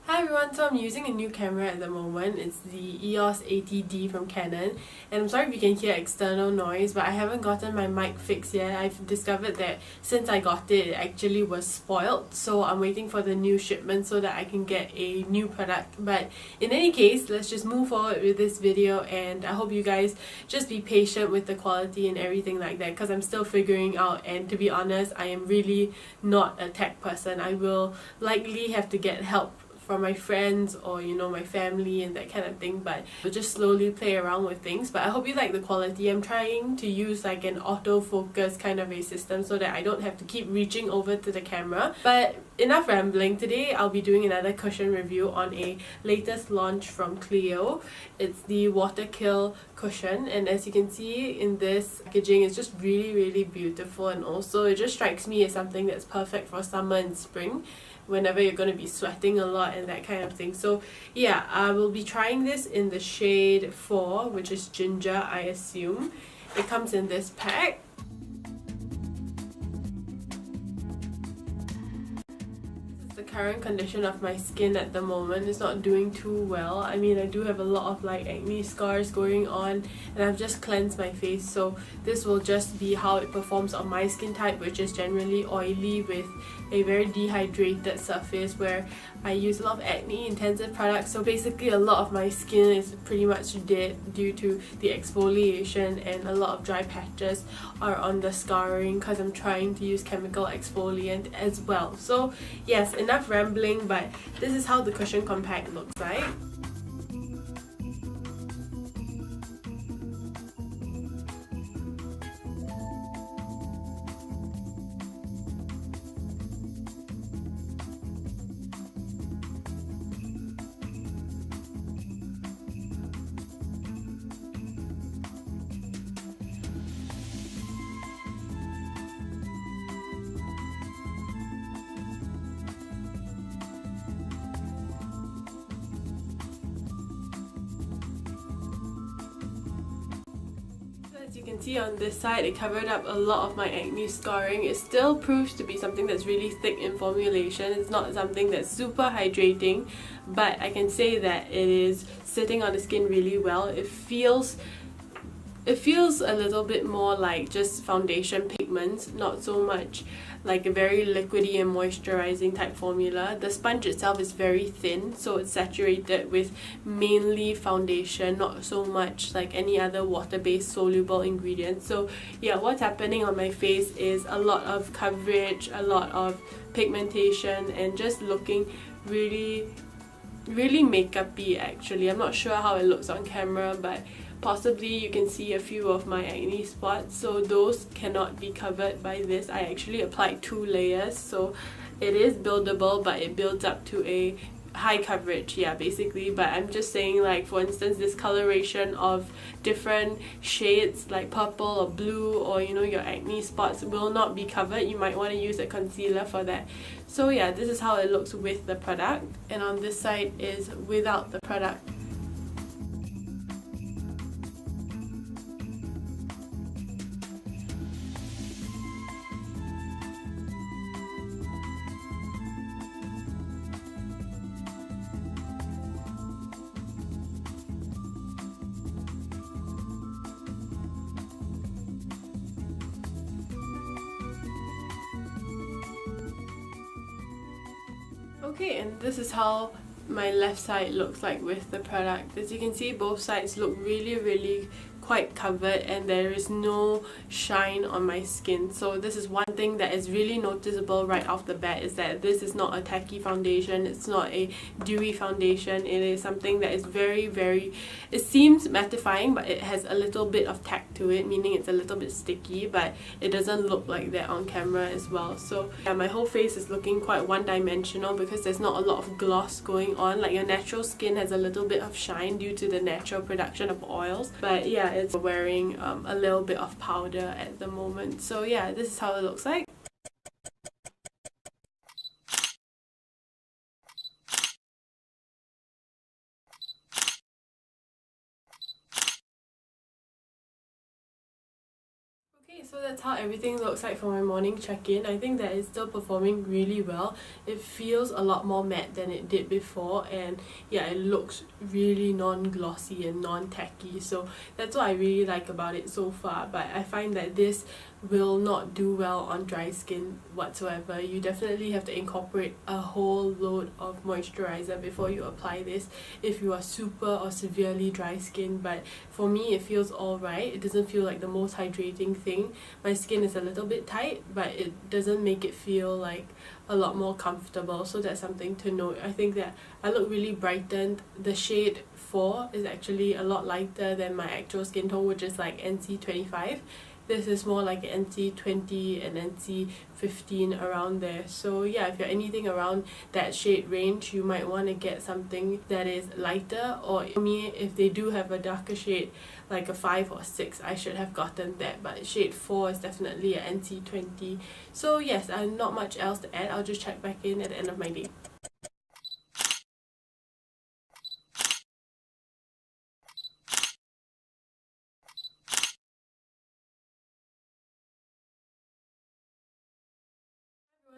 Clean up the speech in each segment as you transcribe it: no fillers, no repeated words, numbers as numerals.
Hi everyone, so I'm using a new camera at the moment. It's the EOS 80D from Canon, and I'm sorry if you can hear external noise, but I haven't gotten my mic fixed yet. I've discovered that since I got it, it actually was spoiled, so I'm waiting for the new shipment so that I can get a new product. But in any case, let's just move forward with this video, and I hope you guys just be patient with the quality and everything like that, because I'm still figuring out, and to be honest, I am really not a tech person. I will likely have to get help from my friends or my family and that kind of thing, but I'll just slowly play around with things. But I hope you like the quality. I'm trying to use like an autofocus kind of a system so that I don't have to keep reaching over to the camera. But enough rambling. Today I'll be doing another cushion review on a latest launch from CLIO. It's the Waterkill cushion, and as you can see in this packaging, it's just really beautiful, and also it just strikes me as something that's perfect for summer and spring whenever you're going to be sweating a lot and that kind of thing. So yeah, I will be trying this in the shade 4, which is ginger, I assume. It comes in this pack. The current condition of my skin at the moment is not doing too well. I mean, I do have a lot of like acne scars going on, and I've just cleansed my face, so this will just be how it performs on my skin type, which is generally oily with a very dehydrated surface, where I use a lot of acne intensive products. So basically a lot of my skin is pretty much dead due to the exfoliation, and a lot of dry patches are on the scarring because I'm trying to use chemical exfoliant as well. So yes, enough rambling, but this is how the cushion compact looks like. As you can see on this side, it covered up a lot of my acne scarring. It still proves to be something that's really thick in formulation. It's not something that's super hydrating, but I can say that it is sitting on the skin really well. It feels a little bit more like just foundation pigments, not so much like a very liquidy and moisturizing type formula. The sponge itself is very thin, so it's saturated with mainly foundation, not so much like any other water-based soluble ingredients. So yeah, what's happening on my face is a lot of coverage, a lot of pigmentation, and just looking really makeup-y actually. I'm not sure how it looks on camera, but possibly you can see a few of my acne spots, so those cannot be covered by this. I actually applied 2 layers, so it is buildable, but it builds up to a high coverage, yeah, basically. But I'm just saying, like, for instance, this coloration of different shades like purple or blue, or your acne spots will not be covered. You might want to use a concealer for that. So yeah, this is how it looks with the product, and on this side is without the product. Okay, and this is how my left side looks like with the product. As you can see, both sides look really quite covered, and there is no shine on my skin. So this is one thing that is really noticeable right off the bat, is that this is not a tacky foundation. It's not a dewy foundation. It is something that is very, it seems mattifying, but it has a little bit of tack to it, meaning it's a little bit sticky, but it doesn't look like that on camera as well. So yeah, my whole face is looking quite one-dimensional because there's not a lot of gloss going on. Like, your natural skin has a little bit of shine due to the natural production of oils, but yeah, it's wearing a little bit of powder at the moment. So yeah, this is how it looks like. So that's how everything looks like for my morning check-in. I think that it's still performing really well. It feels a lot more matte than it did before, and yeah, it looks really non-glossy and non-tacky, so that's what I really like about it so far. But I find that this will not do well on dry skin whatsoever. You definitely have to incorporate a whole load of moisturizer before you apply this if you are super or severely dry skin. But for me, it feels alright. It doesn't feel like the most hydrating thing. My skin is a little bit tight, but it doesn't make it feel like a lot more comfortable, so that's something to note. I think that I look really brightened. The shade 4 is actually a lot lighter than my actual skin tone, which is like NC25. This is more like NC20 and NC15, around there. So yeah, if you're anything around that shade range, you might want to get something that is lighter. Or for me, if they do have a darker shade like a 5 or 6, I should have gotten that, but shade 4 is definitely a NC20. So yes, not much else to add. I'll just check back in at the end of my day.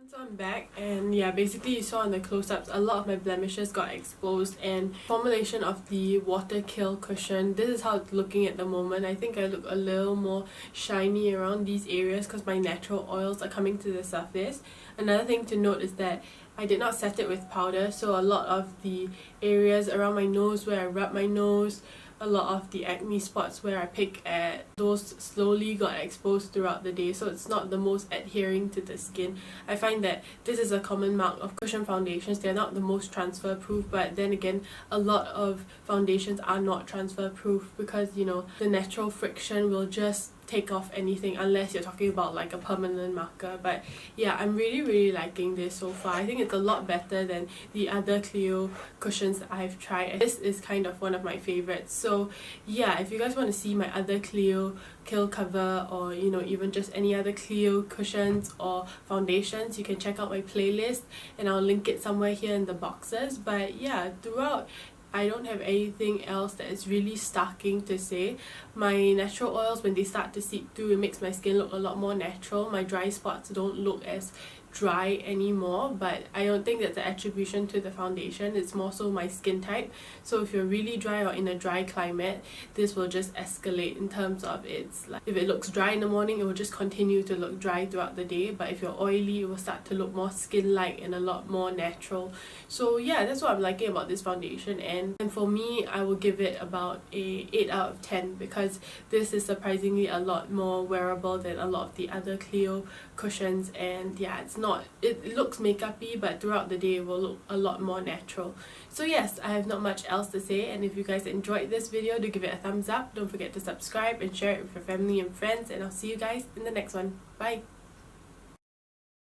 So I'm back, and yeah, basically you saw in the close-ups a lot of my blemishes got exposed, and formulation of the Waterkill cushion, this is how it's looking at the moment. I think I look a little more shiny around these areas because my natural oils are coming to the surface. Another thing to note is that I did not set it with powder, so a lot of the areas around my nose where I rub my nose, a lot of the acne spots where I pick at, those slowly got exposed throughout the day, so it's not the most adhering to the skin. I find that this is a common mark of cushion foundations. They're not the most transfer proof, but then again, a lot of foundations are not transfer proof because, you know, the natural friction will just take off anything unless you're talking about like a permanent marker. But yeah, I'm really liking this so far. I think it's a lot better than the other CLIO cushions that I've tried. This is kind of one of my favorites. So yeah, if you guys want to see my other CLIO Kill cover, or you know, even just any other CLIO cushions or foundations, you can check out my playlist and I'll link it somewhere here in the boxes. But yeah, throughout I don't have anything else that is really starking to say. My natural oils, when they start to seep through, it makes my skin look a lot more natural. My dry spots don't look as dry anymore, but I don't think that's an attribution to the foundation. It's more so my skin type. So if you're really dry or in a dry climate, this will just escalate in terms of it's like, if it looks dry in the morning, it will just continue to look dry throughout the day. But if you're oily, it will start to look more skin-like and a lot more natural. So yeah, that's what I'm liking about this foundation, and for me, I will give it about a 8 out of 10 because this is surprisingly a lot more wearable than a lot of the other CLIO cushions. And yeah, it looks makeup-y, but throughout the day it will look a lot more natural. So yes, I have not much else to say, and if you guys enjoyed this video, do give it a thumbs up. Don't forget to subscribe and share it with your family and friends, and I'll see you guys in the next one. Bye!